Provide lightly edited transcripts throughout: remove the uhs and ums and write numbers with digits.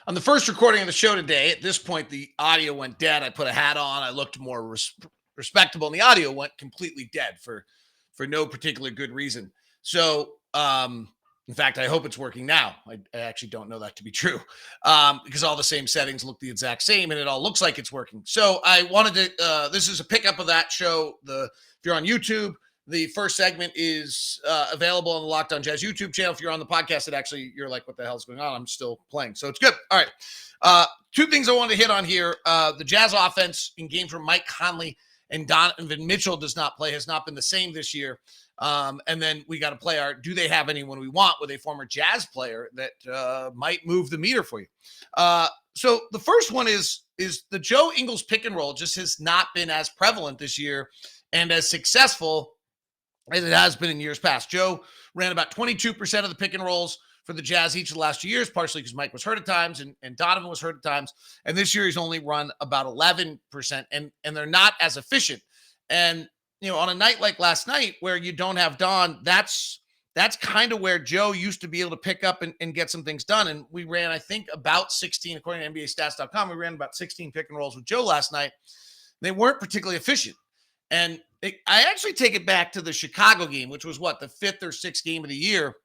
On the first recording of the show today, at this point, the audio went dead. I put a hat on. I looked more respectable, and the audio went completely dead for no particular good reason. So, in fact, I hope it's working now. I actually don't know that to be true because all the same settings look the exact same, and it all looks like it's working. So I wanted to. This is a pickup of that show. If you're on YouTube, the first segment is available on the Locked On Jazz YouTube channel. If you're on the podcast, you're like, what the hell's going on? I'm still playing. So it's good. All right. Two things I wanted to hit on here. The Jazz offense in games where Mike Conley and Donovan Mitchell has not been the same this year. And then we got to play do they have anyone we want with a former Jazz player that might move the meter for you? So the first one is the Joe Ingles pick and roll just has not been as prevalent this year and as successful as it has been in years past. Joe ran about 22% of the pick and rolls for the Jazz each of the last 2 years, partially because Mike was hurt at times and Donovan was hurt at times. And this year he's only run about 11%, and they're not as efficient. And, on a night like last night where you don't have Don, that's kind of where Joe used to be able to pick up and get some things done. And we ran, I think, about 16, according to NBAstats.com, we ran about 16 pick and rolls with Joe last night. They weren't particularly efficient. And I actually take it back to the Chicago game, which was the fifth or sixth game of the year.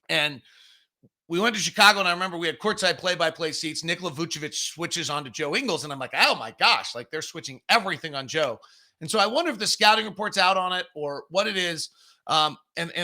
And we went to Chicago, and I remember we had courtside play-by-play seats. Nikola Vucevic switches onto Joe Ingles, and I'm like, oh my gosh, they're switching everything on Joe. And so I wonder if the scouting report's out on it or what it is. And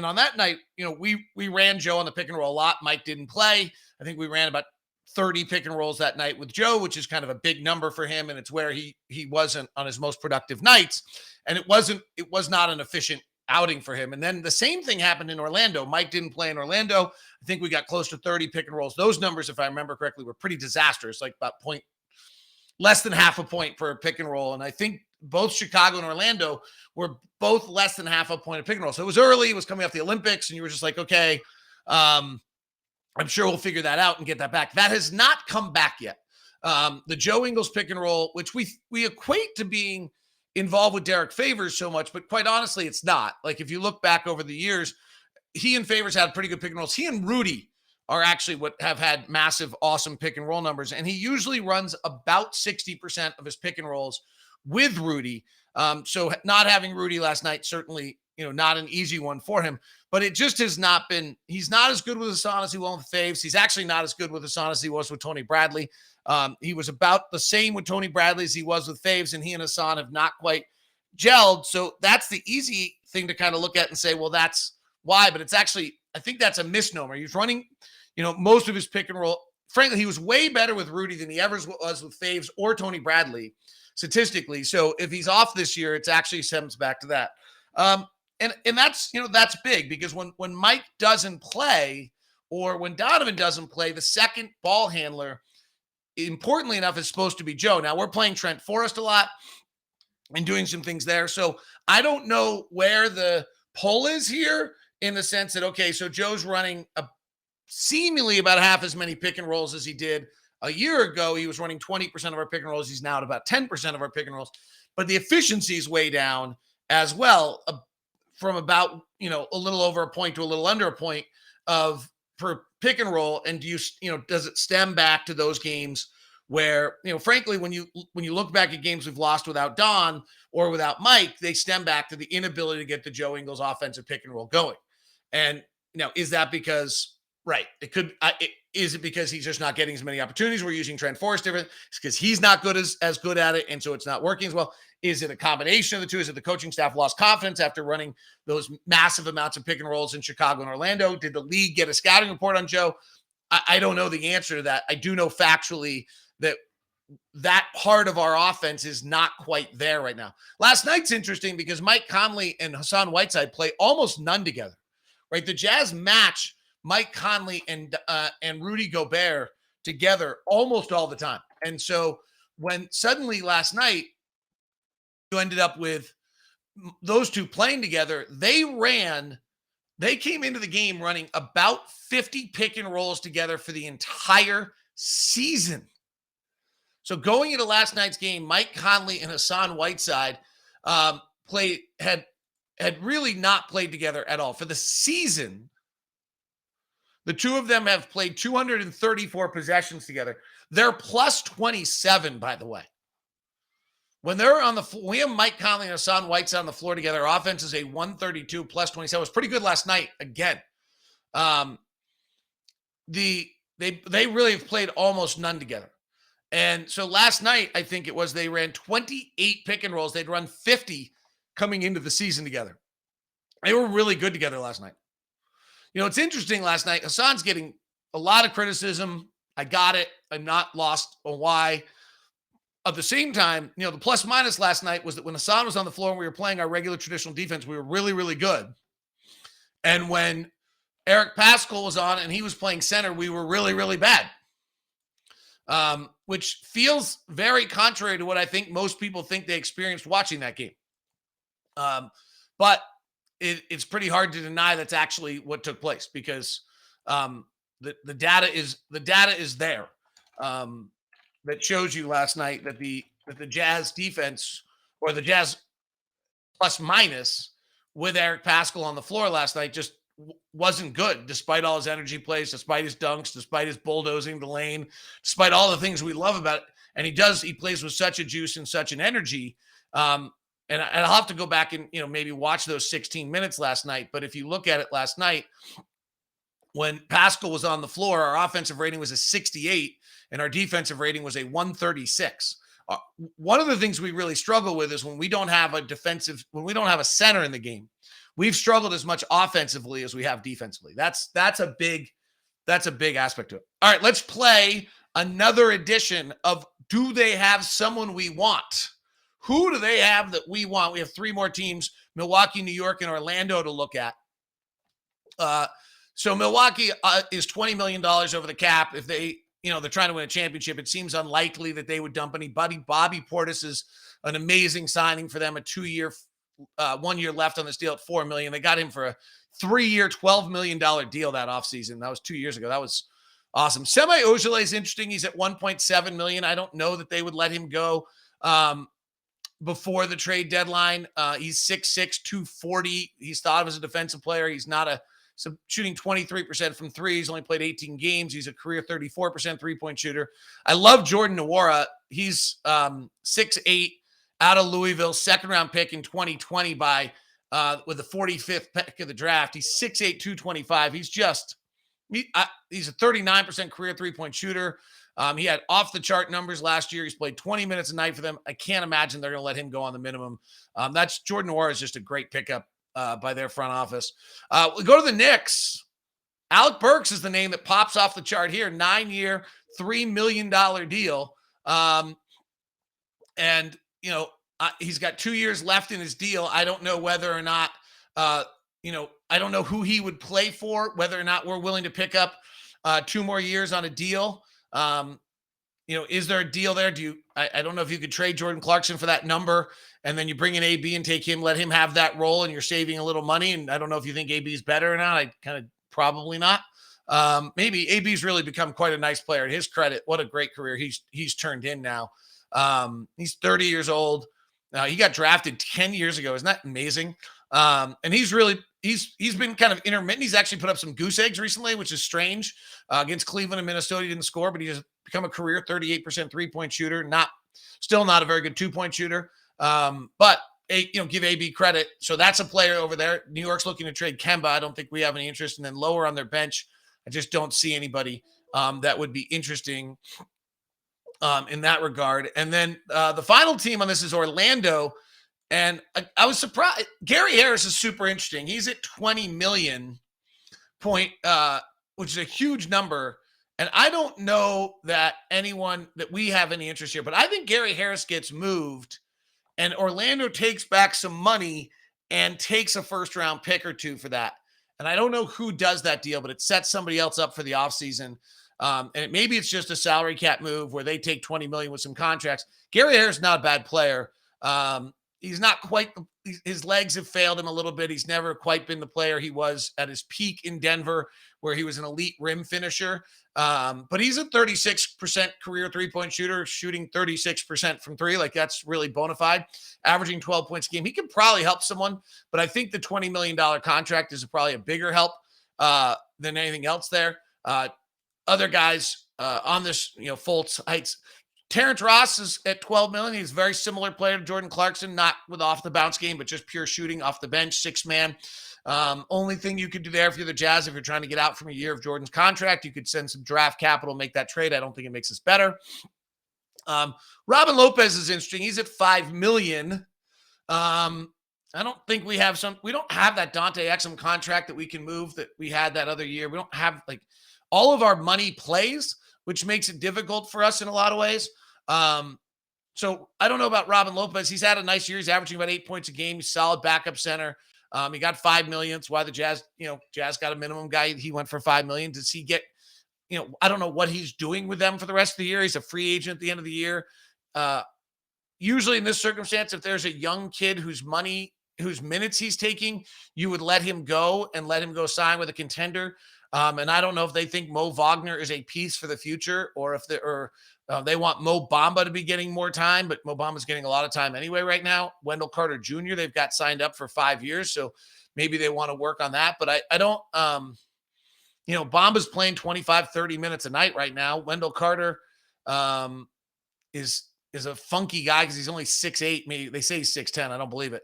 on that night, we ran Joe on the pick and roll a lot. Mike didn't play. I think we ran about 30 pick and rolls that night with Joe, which is kind of a big number for him. And it's where he wasn't on his most productive nights. And it was not an efficient outing for him. And then the same thing happened in Orlando. Mike didn't play in Orlando. I think we got close to 30 pick and rolls. Those numbers, if I remember correctly, were pretty disastrous, like about less than half a point per pick and roll. And I think both Chicago and Orlando were both less than half a point of pick and roll. So it was early. It was coming off the Olympics, and you were just like, okay, I'm sure we'll figure that out and get that back. That has not come back yet. The Joe Ingles pick and roll, which we equate to being involved with Derek Favors so much, but quite honestly, it's not. Like, if you look back over the years, he and Favors had pretty good pick and rolls. He and Rudy are actually what have had massive, awesome pick and roll numbers. And he usually runs about 60% of his pick and rolls with Rudy. So not having Rudy last night, certainly, not an easy one for him, but it just has not been, he's not as good with Hassan as he was with Faves. He's actually not as good with Hassan as he was with Tony Bradley. He was about the same with Tony Bradley as he was with Faves, and he and Hassan have not quite gelled. So that's the easy thing to kind of look at and say, well, that's why, but it's actually, I think that's a misnomer. He's running, most of his pick and roll. Frankly, he was way better with Rudy than he ever was with Faves or Tony Bradley statistically. So if he's off this year, it's actually stems back to that. And that's, that's big because when Mike doesn't play or when Donovan doesn't play, the second ball handler, importantly enough, is supposed to be Joe. Now we're playing Trent Forrest a lot and doing some things there. So I don't know where the pull is here in the sense that, okay, so Joe's running seemingly about half as many pick and rolls as he did a year ago. He was running 20% of our pick and rolls. He's now at about 10% of our pick and rolls, but the efficiency is way down as well, from about, a little over a point to a little under a point of per pick and roll. And does it stem back to those games where, frankly, when you look back at games we've lost without Don or without Mike, they stem back to the inability to get the Joe Ingles offensive pick and roll going. And is that because, right, is it because he's just not getting as many opportunities? We're using Trent Forrest different. It's because he's not good as good at it, and so it's not working as well. Is it a combination of the two? Is it the coaching staff lost confidence after running those massive amounts of pick and rolls in Chicago and Orlando? Did the league get a scouting report on Joe? I don't know the answer to that. I do know factually that part of our offense is not quite there right now. Last night's interesting because Mike Conley and Hassan Whiteside play almost none together, right? The Jazz match Mike Conley and Rudy Gobert together almost all the time. And so when suddenly last night you ended up with those two playing together, they came into the game running about 50 pick and rolls together for the entire season. So going into last night's game, Mike Conley and Hassan Whiteside had really not played together at all for the season. The two of them have played 234 possessions together. They're plus 27, by the way. When they're on the floor, we have Mike Conley and Hassan Whiteside on the floor together. Our offense is a 132 plus 27. It was pretty good last night again. They really have played almost none together. And so last night, I think it was, they ran 28 pick and rolls. They'd run 50 coming into the season together. They were really good together last night. It's interesting last night. Hassan's getting a lot of criticism. I got it. I'm not lost on why. At the same time, the plus minus last night was that when Hassan was on the floor and we were playing our regular traditional defense, we were really, really good. And when Eric Paschall was on and he was playing center, we were really, really bad. Which feels very contrary to what I think most people think they experienced watching that game. But it's pretty hard to deny that's actually what took place, because the data is there. That shows you last night that the Jazz defense, or the Jazz plus minus with Eric Paschall on the floor last night, just wasn't good, despite all his energy plays, despite his dunks, despite his bulldozing the lane, despite all the things we love about it. And he plays with such a juice and such an energy. And I'll have to go back and, maybe watch those 16 minutes last night. But if you look at it last night, when Paschall was on the floor, our offensive rating was a 68 and our defensive rating was a 136. One of the things we really struggle with is when we don't have a center in the game, we've struggled as much offensively as we have defensively. That's a big aspect to it. All right, let's play another edition of Do They Have Someone We Want? Who do they have that we want? We have three more teams, Milwaukee, New York, and Orlando, to look at. So Milwaukee is $20 million over the cap. If they're trying to win a championship, it seems unlikely that they would dump anybody. Bobby Portis is an amazing signing for them, a 2-year, 1 year left on this deal at $4 million. They got him for a 3-year, $12 million deal that offseason. That was 2 years ago. That was awesome. Semi Ojeleye is interesting. He's at $1.7 million. I don't know that they would let him go before the trade deadline. He's 6'6", 240. He's thought of as a defensive player. He's not shooting 23% from three. He's only played 18 games. He's a career 34% three-point shooter. I love Jordan Nwora. He's 6'8", out of Louisville, second-round pick in 2020 with the 45th pick of the draft. He's 6'8", 225. He's a 39% career three-point shooter. He had off-the-chart numbers last year. He's played 20 minutes a night for them. I can't imagine they're going to let him go on the minimum. Jordan Nwora is just a great pickup by their front office. We go to the Knicks. Alec Burks is the name that pops off the chart here. 9-year, $3 million deal. He's got 2 years left in his deal. I don't know whether or not, I don't know who he would play for, whether or not we're willing to pick up 2 more years on a deal. Is there a deal there? I don't know if you could trade Jordan Clarkson for that number, and then you bring in AB and take him, let him have that role, and you're saving a little money. And I don't know if you think AB is better or not. I kind of probably not. Maybe AB's really become quite a nice player. To his credit, what a great career he's turned in now. He's 30 years old. He got drafted 10 years ago. Isn't that amazing? And he's been kind of intermittent. He's actually put up some goose eggs recently, which is strange. Against Cleveland and Minnesota, he didn't score, but he has become a career 38% three-point shooter. Still not a very good two-point shooter. But give AB credit. So that's a player over there. New York's looking to trade Kemba. I don't think we have any interest. And then lower on their bench, I just don't see anybody that would be interesting in that regard. And then the final team on this is Orlando. And I was surprised. Gary Harris is super interesting. He's at 20 million which is a huge number. And I don't know that we have any interest here, but I think Gary Harris gets moved and Orlando takes back some money and takes a first-round pick or two for that. And I don't know who does that deal, but it sets somebody else up for the offseason. And maybe it's just a salary cap move where they take 20 million with some contracts. Gary Harris is not a bad player. He's not quite, his legs have failed him a little bit. He's never quite been the player he was at his peak in Denver, where he was an elite rim finisher. But he's a 36% career three-point shooter, shooting 36% from three. Like, that's really bona fide, averaging 12 points a game. He could probably help someone, but I think the $20 million contract is probably a bigger help than anything else there. Other guys on this, full heights. Terrence Ross is at $12 million. He's a very similar player to Jordan Clarkson, not with off the bounce game, but just pure shooting off the bench, 6-man. Only thing you could do there if you're the Jazz, if you're trying to get out from a year of Jordan's contract, you could send some draft capital, make that trade. I don't think it makes us better. Robin Lopez is interesting. He's at $5 million. I don't think we don't have that Dante Exum contract that we can move that we had that other year. We don't have all of our money plays, which makes it difficult for us in a lot of ways. So I don't know about Robin Lopez. He's had a nice year. He's averaging about 8 points a game. He's solid backup center. He got $5 million. That's why the Jazz got a minimum guy. He went for $5 million. Does he get, I don't know what he's doing with them for the rest of the year. He's a free agent at the end of the year. Usually in this circumstance, if there's a young kid whose minutes he's taking, you would let him go and let him go sign with a contender. And I don't know if they think Mo Wagner is a piece for the future, or if they want Mo Bamba to be getting more time, but Mo Bamba's getting a lot of time anyway right now. Wendell Carter Jr., they've got signed up for 5 years, so maybe they want to work on that. But I don't, Bamba's playing 25, 30 minutes a night right now. Wendell Carter is a funky guy because he's only 6'8". Maybe they say he's 6'10". I don't believe it.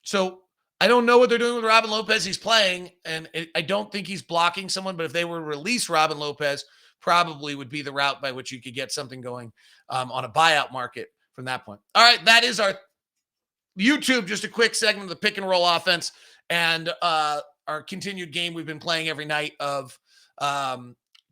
So I don't know what they're doing with Robin Lopez. He's playing, and I don't think he's blocking someone, but if they were to release Robin Lopez, probably would be the route by which you could get something going on a buyout market from that point. All right, that is our YouTube, just a quick segment of the pick and roll offense and our continued game we've been playing every night of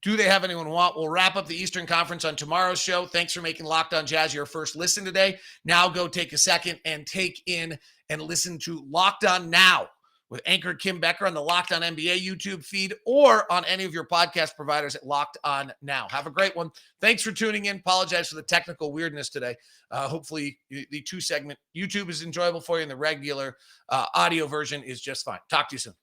do they have anyone want? We'll wrap up the Eastern Conference on tomorrow's show. Thanks for making Locked On Jazz your first listen today. Now go take a second and take in and listen to Locked On Now with anchor Kim Becker on the Locked On NBA YouTube feed or on any of your podcast providers at Locked On Now. Have a great one. Thanks for tuning in. Apologize for the technical weirdness today. Hopefully the 2-segment YouTube is enjoyable for you and the regular audio version is just fine. Talk to you soon.